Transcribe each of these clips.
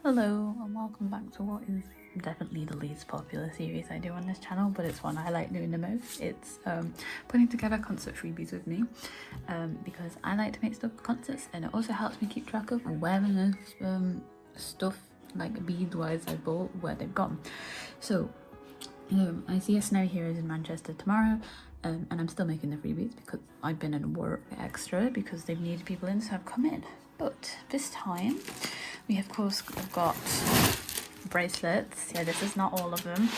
Hello and welcome back to what is definitely the least popular series I do on this channel, but it's one I like doing the most. It's putting together concert freebies with me because I like to make stuff for concerts, and it also helps me keep track of where enough stuff like bead wise I bought, where they've gone. So I see Xdinary Heroes in Manchester tomorrow, and I'm still making the freebies because I've been in work extra because they've needed people in, so I've come in. But this time we of course have got bracelets. Yeah, this is not all of them.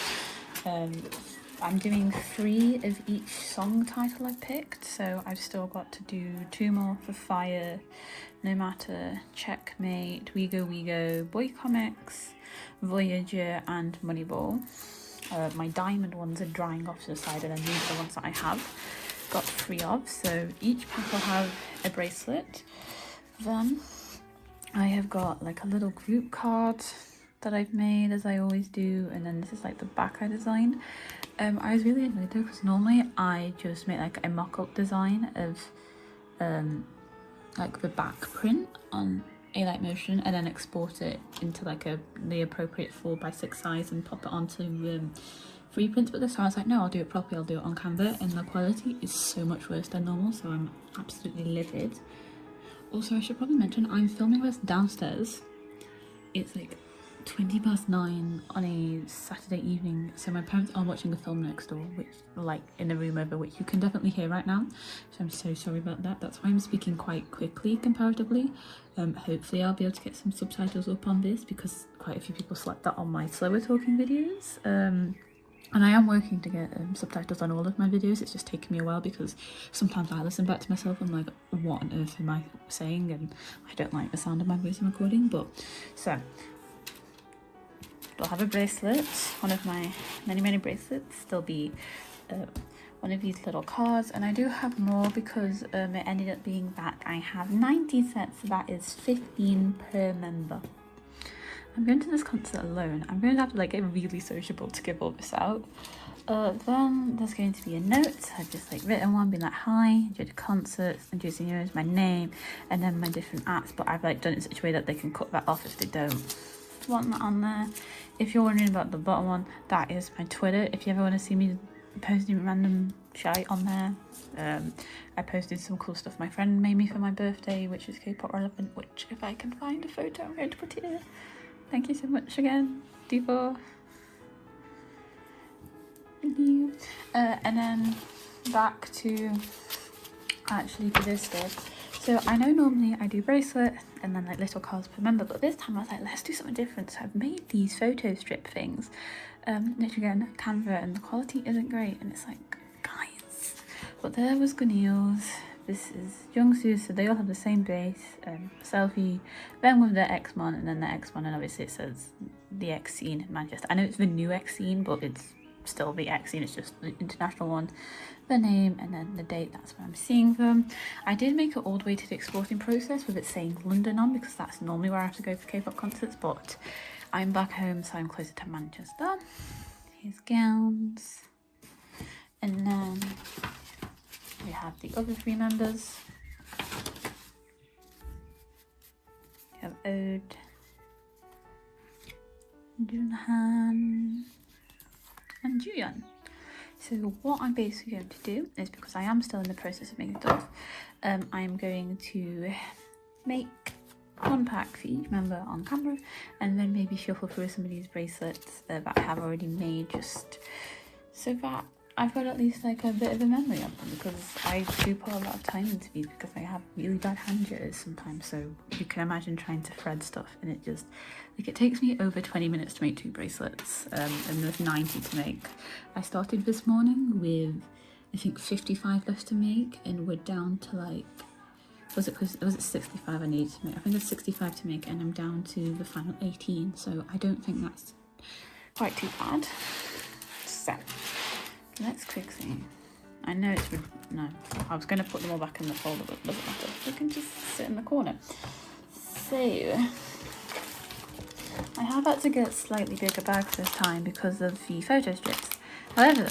I'm doing 3 of each song title I picked, so I've still got to do 2 more for Fire, No Matter, Checkmate, We Go, Boy Comics, Voyager and Moneyball. My diamond ones are drying off to the side, and then these are the ones that I have got 3 of. So each pack will have a bracelet. Then I have got like a little group card that I've made, as I always do, and then this is like the back I designed. I was really annoyed though because normally I just make like a mock-up design of like the back print on A-Light Motion and then export it into like the appropriate 4x6 size and pop it onto free prints. But this time I was like, no, I'll do it properly, I'll do it on Canva, and the quality is so much worse than normal, so I'm absolutely livid. Also, I should probably mention I'm filming this downstairs. It's like 9:20 on a Saturday evening, so my parents are watching a film next door, which like in the room over, which you can definitely hear right now, so I'm so sorry about that. That's why I'm speaking quite quickly comparatively. Hopefully I'll be able to get some subtitles up on this because quite a few people select that on my slower talking videos. And I am working to get subtitles on all of my videos. It's just taking me a while because sometimes I listen back to myself and I'm like, what on earth am I saying? And I don't like the sound of my voice in recording. But so I'll have a bracelet, one of my many bracelets. There'll be one of these little cards, and I do have more because it ended up being that I have 90 sets. That is 15 per member. I'm going to this concert alone. I'm going to have to like get really sociable to give all this out. Then there's going to be a note. I've just like written one being like, hi, enjoyed the concerts, enjoyed seeing you, my name, and then my different apps, but I've like done it in such a way that they can cut that off if they don't want that on there. If you're wondering about the bottom one, that is my Twitter. If you ever want to see me posting random shite on there, I posted some cool stuff my friend made me for my birthday, which is kpop relevant, which if I can find a photo I'm going to put it in. Thank you so much again, Diva. Thank you. And then back to actually for this stuff. So I know normally I do bracelet and then like little cards per member, but this time I was like, let's do something different. So I've made these photo strip things, which again, Canva, and the quality isn't great. And it's like, guys. But there was Gunil's. This is Jungsu, so they all have the same base, selfie, then with the X-Mon, and then the X-Mon, and obviously it says the X scene in Manchester. I know it's the new X scene, but it's still the X scene, it's just the international one. The name, and then the date, that's when I'm seeing them. I did make it all the way to the exporting process with it saying London on, because that's normally where I have to go for K-pop concerts, but I'm back home, so I'm closer to Manchester. Here's gowns, and then we have the other 3 members. We have Ode, Junhan, and Jooyeon. So what I'm basically going to do is, because I am still in the process of making stuff, I'm going to make 1 pack for each member on camera, and then maybe shuffle through some of these bracelets that I have already made, just so that I've got at least like a bit of a memory of them, because I do put a lot of time into these because I have really bad hand jitters sometimes, so you can imagine trying to thread stuff, and it just like it takes me over 20 minutes to make 2 bracelets, and there's 90 to make. I started this morning with I think 55 left to make, and we're down to like, was it 65 I needed to make? I think there's 65 to make, and I'm down to the final 18, so I don't think that's quite too bad. So let's quickly, I know it's, no, I was going to put them all back in the folder, but it doesn't matter. They can just sit in the corner. So, I have had to get slightly bigger bags this time because of the photo strips. However,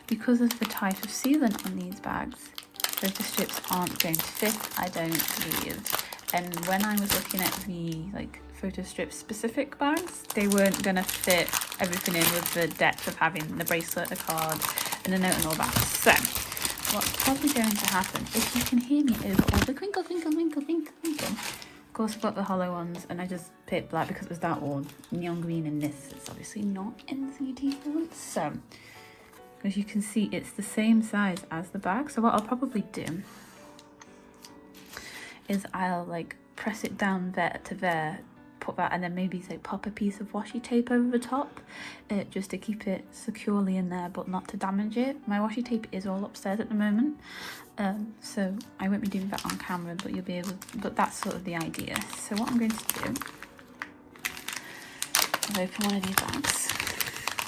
because of the type of sealant on these bags, photo strips aren't going to fit, I don't believe. and when I was looking at the like photo strip specific bags, they weren't gonna fit everything in with the depth of having the bracelet, the card, and the note and all that. So what's probably going to happen, if you can hear me over all the crinkle, crinkle, crinkle, crinkle, crinkle. Of course, I've got the hollow ones, and I just picked black because it was that one. Neon green in this is obviously not NCT font. So as you can see, it's the same size as the bag. So what I'll probably do is I'll like press it down there to there, put that, and then maybe say pop a piece of washi tape over the top, just to keep it securely in there but not to damage it. My washi tape is all upstairs at the moment, so I won't be doing that on camera, but you'll be able, but that's sort of the idea. So what I'm going to do, I'll open one of these bags.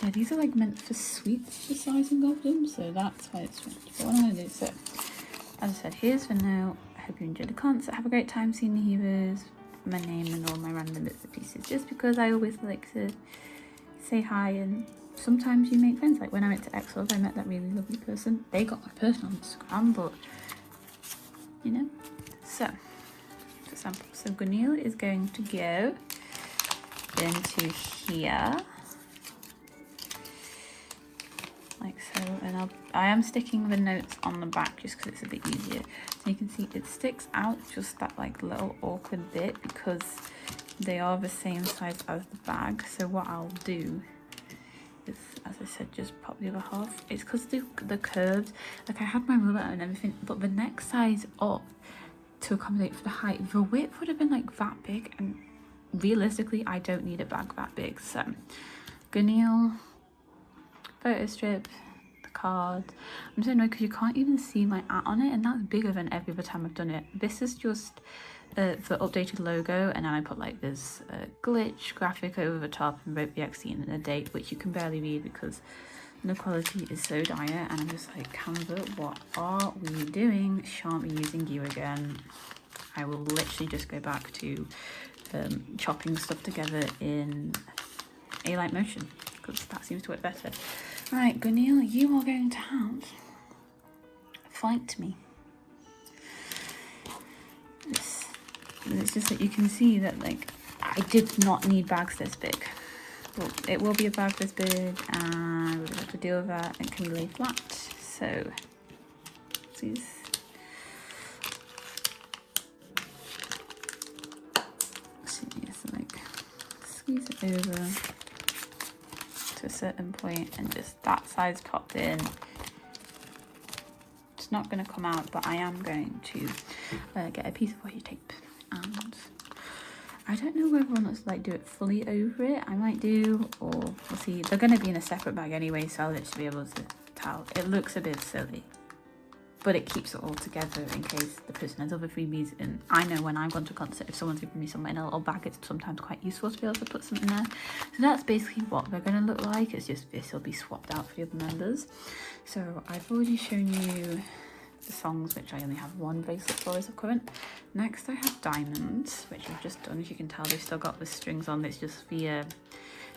Yeah, these are like meant for sweets, the sizing of them, so that's why it's meant. But what I'm going to do, so as I said, here's the note. I hope you enjoyed the concert. Have a great time seeing the heroes. My name and all my random bits and pieces, just because I always like to say hi, and sometimes you make friends. Like when I went to Xdinary, I met that really lovely person. They got my personal Instagram, but you know. So for example, so gunil is going to go into here like so, and I am sticking the notes on the back just because it's a bit easier. So you can see it sticks out just that like little awkward bit because they are the same size as the bag. So what I'll do is, as I said, just pop the other half. It's because the curves, like I had my ruler and everything, but the next size up to accommodate for the height, the width would have been like that big, and realistically I don't need a bag that big. So gunil, photo strip, the card. I'm so annoyed because you can't even see my @ on it, and that's bigger than every other time I've done it. This is just the updated logo, and then I put like this glitch graphic over the top and wrote the xdinaryheroes and a date, which you can barely read because the quality is so dire, and I'm just like, Canva, what are we doing? Shan't be using you again. I will literally just go back to chopping stuff together in A-Light Motion because that seems to work better. Right, gunil, you are going to have fight me. It's just that you can see that like I did not need bags this big. Well, it will be a bag this big, and we're gonna have to deal with that. It can lay flat. So please. So like squeeze it over to a certain point, and just that side's popped in. It's not going to come out, but I am going to get a piece of washi tape, and I don't know whether I want to like do it fully over it. I might do, or we'll see. They're going to be in a separate bag anyway, so I'll literally be able to tell. It looks a bit silly, but it keeps it all together in case the person has other freebies. And I know when I've gone to a concert, if someone's given me something in a little bag, it's sometimes quite useful to be able to put something there. So that's basically what they're going to look like. It's just this will be swapped out for the other members. So I've already shown you the songs, which I only have one bracelet for as of current. Next I have diamonds, which I've just done. As you can tell, they've still got the strings on. It's just the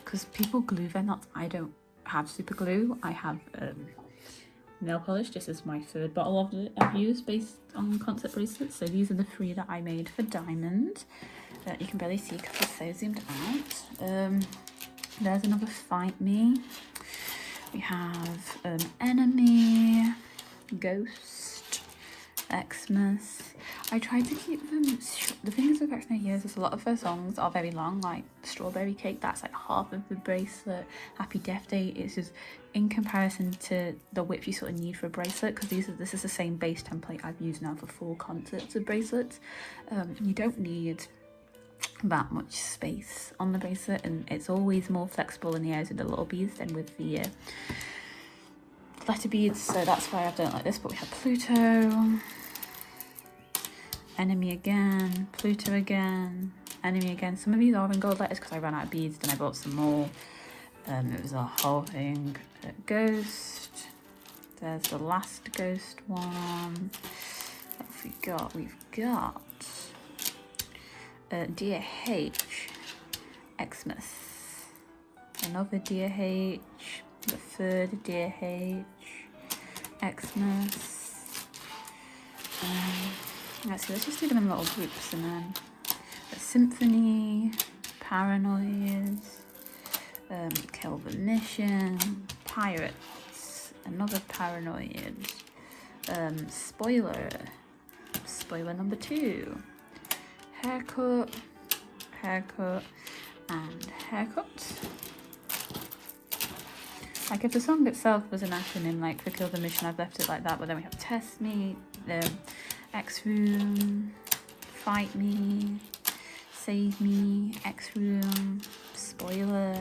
because people glue their knots. I don't have super glue. I have nail polish. This is my third bottle of it I've used based on concert bracelets. So these are the 3 that I made for diamond. You can barely see because it's so zoomed out. There's another fight me. We have enemy, ghost, Xmas. I tried to keep them the thing is with xdinaryheroes is a lot of their songs are very long, like Strawberry Cake, that's like half of the bracelet. Happy Death Day is just in comparison to the width you sort of need for a bracelet, because this is the same base template I've used now for 4 concerts of bracelets. You don't need that much space on the bracelet, and it's always more flexible in the areas of the little beads than with the letter beads, so that's why I've done it like this. But we have Pluto, enemy again, Pluto again, enemy again. Some of these are in gold letters because I ran out of beads, then I bought some more. It was a whole thing. Ghost, there's the last ghost one. What have we got? We've got Dear H, Xmas, another Dear H, the 3rd Dear H, Xmas, let's just do them in little groups, and then a symphony, paranoid, kill the mission, pirates, another paranoid, spoiler number 2, haircut, and haircut. Like if the song itself was an acronym, like for kill the mission, I've left it like that, but then we have test me, X room, fight me, save me, X room, spoiler,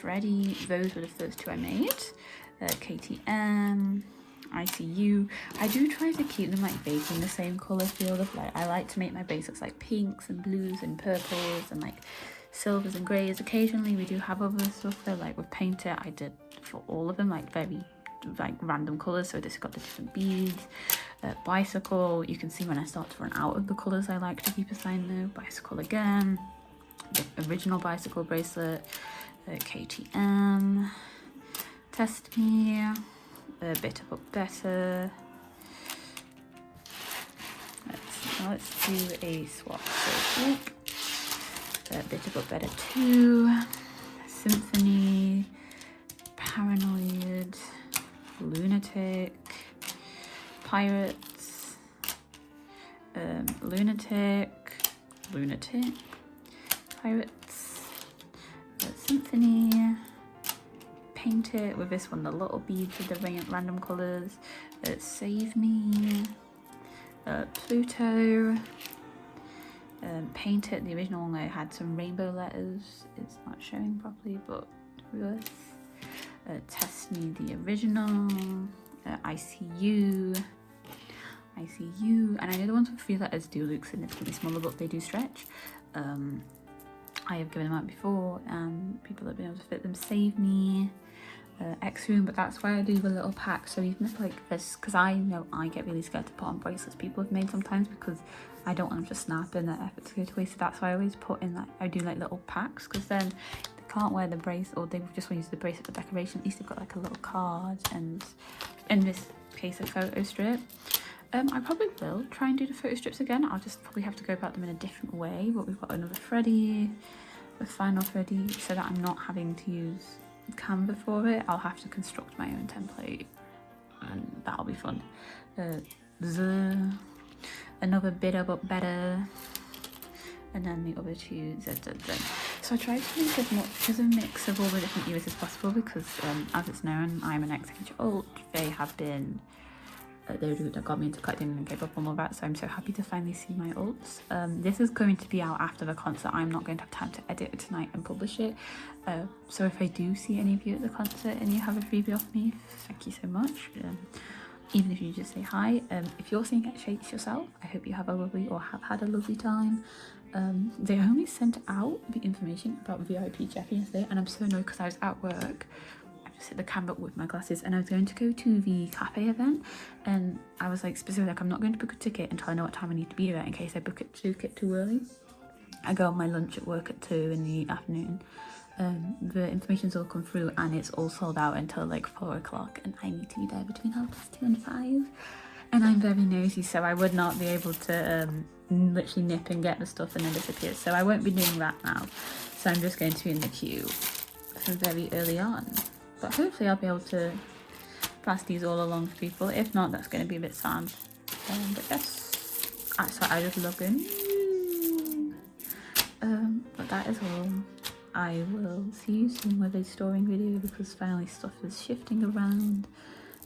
Freddy. Those were the first 2 I made. KTM, ICU. I do try to keep them like based in the same colour field of like, I like to make my basics like pinks and blues and purples and like silvers and greys. Occasionally we do have other stuff though, like with painter I did for all of them like very like random colours, so this got the different beads. Bicycle, you can see when I start to run out of the colours I like to keep assigned though. Bicycle again, the original bicycle bracelet, KTM, test me, a bit of up better. Let's do a swap. So a bit of up better 2, symphony, paranoid, lunatic, pirates, lunatic, pirates, symphony, paint it with this one, the little beads with the random colours, save me, Pluto, paint it, the original one I had some rainbow letters, it's not showing properly, but reverse, test me, the original, ICU, and I know the ones with 3 letters do look significantly smaller, but they do stretch. I have given them out before and people have been able to fit them. Save me, X room, but that's why I do the little pack. So even if like this, because I know I get really scared to put on bracelets people have made sometimes because I don't want them to snap in that effort to go to waste. So that's why I always put in like, I do like little packs, because then they can't wear the bracelet or they just want to use the bracelet for decoration. At least they've got like a little card and in this case a photo strip. I probably will try and do the photo strips again. I'll just probably have to go about them in a different way, but we've got another Freddy, the final Freddy, so that I'm not having to use Canva for it. I'll have to construct my own template and that'll be fun. Another bit of better, and then the other 2 Z. So I tried to make as much as a mix of all the different eras as possible because as it's known, I'm an XdinaryHeroes. They have been they're the that got me into collecting and kpop and all that, so I'm so happy to finally see my ults. This is going to be out after the concert. I'm not going to have time to edit it tonight and publish it, so if I do see any of you at the concert and you have a freebie off me, thank you so much. Even if you just say hi. If you're seeing it shakes yourself, I hope you have a lovely or have had a lovely time. They only sent out the information about VIP Jeffy yesterday and I'm so annoyed because I was at work. Hit the camera with my glasses and I was going to go to the cafe event and I was like specifically like, I'm not going to book a ticket until I know what time I need to be there in case I book it too early. I go on my lunch at work at 2 in the afternoon. The information's all come through and it's all sold out until like 4 o'clock and I need to be there between 2:30 and 5 and I'm very nosy, so I would not be able to literally nip and get the stuff and then disappear, so I won't be doing that now. So I'm just going to be in the queue for very early on. But hopefully I'll be able to pass these all along to people. If not, that's going to be a bit sad. But yes, so I just log in. But that is all. I will see you soon with a storing video because finally stuff is shifting around.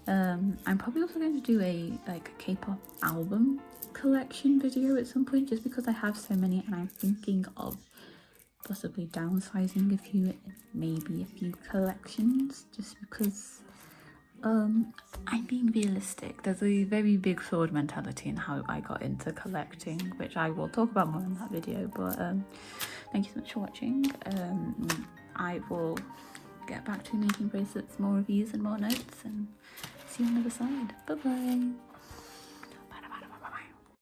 I'm probably also going to do a like K-pop album collection video at some point, just because I have so many and I'm thinking of possibly downsizing a few, maybe a few collections, just because I'm being realistic. There's a very big sword mentality in how I got into collecting, which I will talk about more in that video. But thank you so much for watching. I will get back to making bracelets, more reviews and more notes, and see you on the other side. Bye bye.